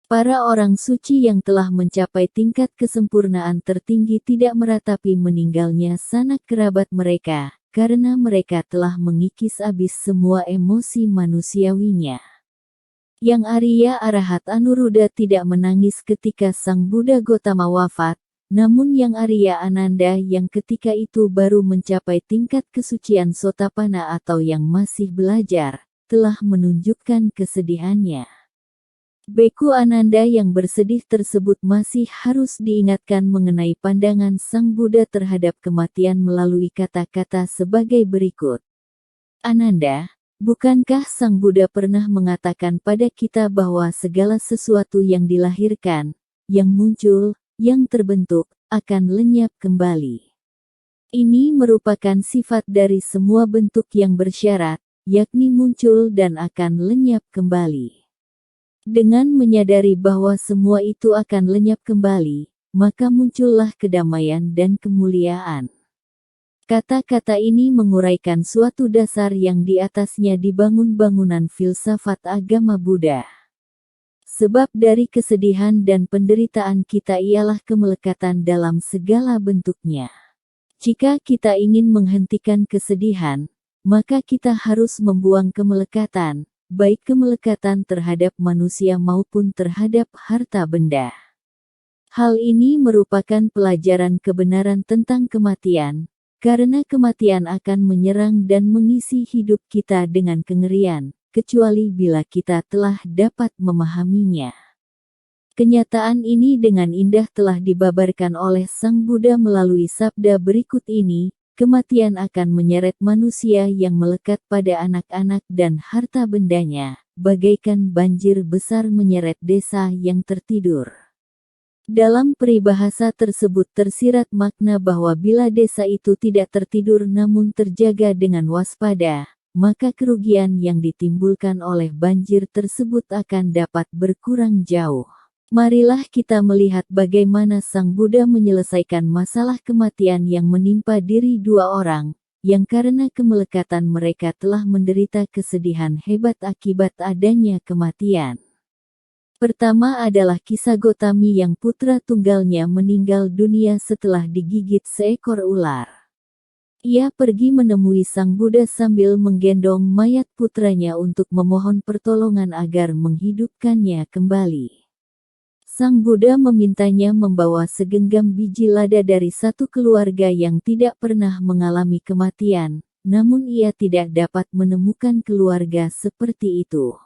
Para orang suci yang telah mencapai tingkat kesempurnaan tertinggi tidak meratapi meninggalnya sanak kerabat mereka, karena mereka telah mengikis habis semua emosi manusiawinya. Yang Arya Arahat Anuruddha tidak menangis ketika Sang Buddha Gotama wafat, namun Yang Arya Ananda yang ketika itu baru mencapai tingkat kesucian Sotapanna atau yang masih belajar, telah menunjukkan kesedihannya. Beku Ananda yang bersedih tersebut masih harus diingatkan mengenai pandangan Sang Buddha terhadap kematian melalui kata-kata sebagai berikut. Ananda, bukankah Sang Buddha pernah mengatakan pada kita bahwa segala sesuatu yang dilahirkan, yang muncul, yang terbentuk, akan lenyap kembali. Ini merupakan sifat dari semua bentuk yang bersyarat, yakni muncul dan akan lenyap kembali. Dengan menyadari bahwa semua itu akan lenyap kembali, maka muncullah kedamaian dan kemuliaan. Kata-kata ini menguraikan suatu dasar yang di atasnya dibangun bangunan filsafat agama Buddha. Sebab dari kesedihan dan penderitaan kita ialah kemelekatan dalam segala bentuknya. Jika kita ingin menghentikan kesedihan, maka kita harus membuang kemelekatan, baik kemelekatan terhadap manusia maupun terhadap harta benda. Hal ini merupakan pelajaran kebenaran tentang kematian, karena kematian akan menyerang dan mengisi hidup kita dengan kengerian, kecuali bila kita telah dapat memahaminya. Kenyataan ini dengan indah telah dibabarkan oleh Sang Buddha melalui sabda berikut ini. Kematian akan menyeret manusia yang melekat pada anak-anak dan harta bendanya, bagaikan banjir besar menyeret desa yang tertidur. Dalam peribahasa tersebut tersirat makna bahwa bila desa itu tidak tertidur namun terjaga dengan waspada, maka kerugian yang ditimbulkan oleh banjir tersebut akan dapat berkurang jauh. Marilah kita melihat bagaimana Sang Buddha menyelesaikan masalah kematian yang menimpa diri dua orang, yang karena kemelekatan mereka telah menderita kesedihan hebat akibat adanya kematian. Pertama adalah kisah Gotami yang putra tunggalnya meninggal dunia setelah digigit seekor ular. Ia pergi menemui Sang Buddha sambil menggendong mayat putranya untuk memohon pertolongan agar menghidupkannya kembali. Sang Buddha memintanya membawa segenggam biji lada dari satu keluarga yang tidak pernah mengalami kematian, namun ia tidak dapat menemukan keluarga seperti itu.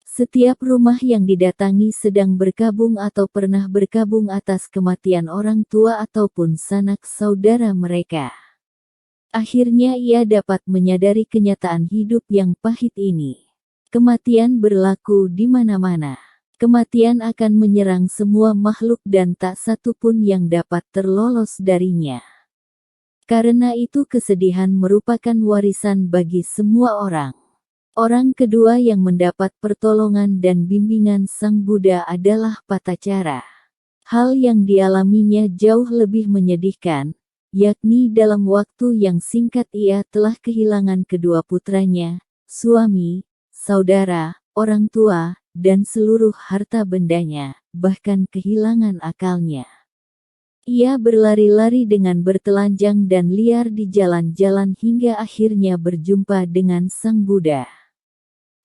Setiap rumah yang didatangi sedang berkabung atau pernah berkabung atas kematian orang tua ataupun sanak saudara mereka. Akhirnya ia dapat menyadari kenyataan hidup yang pahit ini. Kematian berlaku di mana-mana. Kematian akan menyerang semua makhluk dan tak satu pun yang dapat terlolos darinya. Karena itu kesedihan merupakan warisan bagi semua orang. Orang kedua yang mendapat pertolongan dan bimbingan Sang Buddha adalah Patacara. Hal yang dialaminya jauh lebih menyedihkan, yakni dalam waktu yang singkat ia telah kehilangan kedua putranya, suami, saudara, orang tua, dan seluruh harta bendanya, bahkan kehilangan akalnya. Ia berlari-lari dengan bertelanjang dan liar di jalan-jalan hingga akhirnya berjumpa dengan Sang Buddha.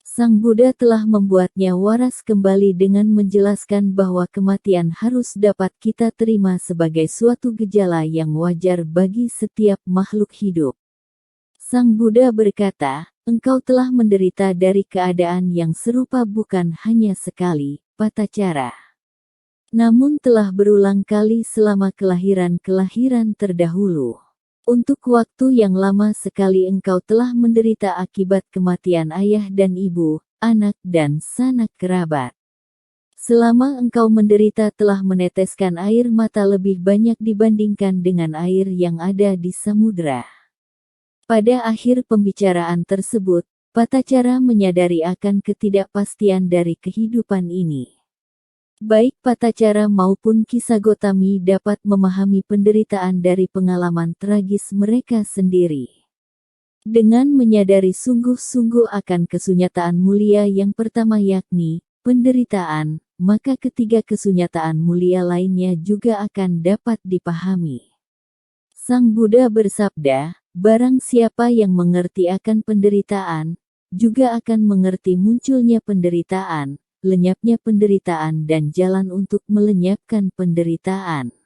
Sang Buddha telah membuatnya waras kembali dengan menjelaskan bahwa kematian harus dapat kita terima sebagai suatu gejala yang wajar bagi setiap makhluk hidup. Sang Buddha berkata, engkau telah menderita dari keadaan yang serupa bukan hanya sekali, Patacara. Namun telah berulang kali selama kelahiran-kelahiran terdahulu. Untuk waktu yang lama sekali engkau telah menderita akibat kematian ayah dan ibu, anak dan sanak kerabat. Selama engkau menderita telah meneteskan air mata lebih banyak dibandingkan dengan air yang ada di samudra. Pada akhir pembicaraan tersebut, Patacara menyadari akan ketidakpastian dari kehidupan ini. Baik Patacara maupun kisah Gotami dapat memahami penderitaan dari pengalaman tragis mereka sendiri. Dengan menyadari sungguh-sungguh akan kesunyataan mulia yang pertama yakni penderitaan, maka ketiga kesunyataan mulia lainnya juga akan dapat dipahami. Sang Buddha bersabda, barang siapa yang mengerti akan penderitaan, juga akan mengerti munculnya penderitaan, lenyapnya penderitaan dan jalan untuk melenyapkan penderitaan.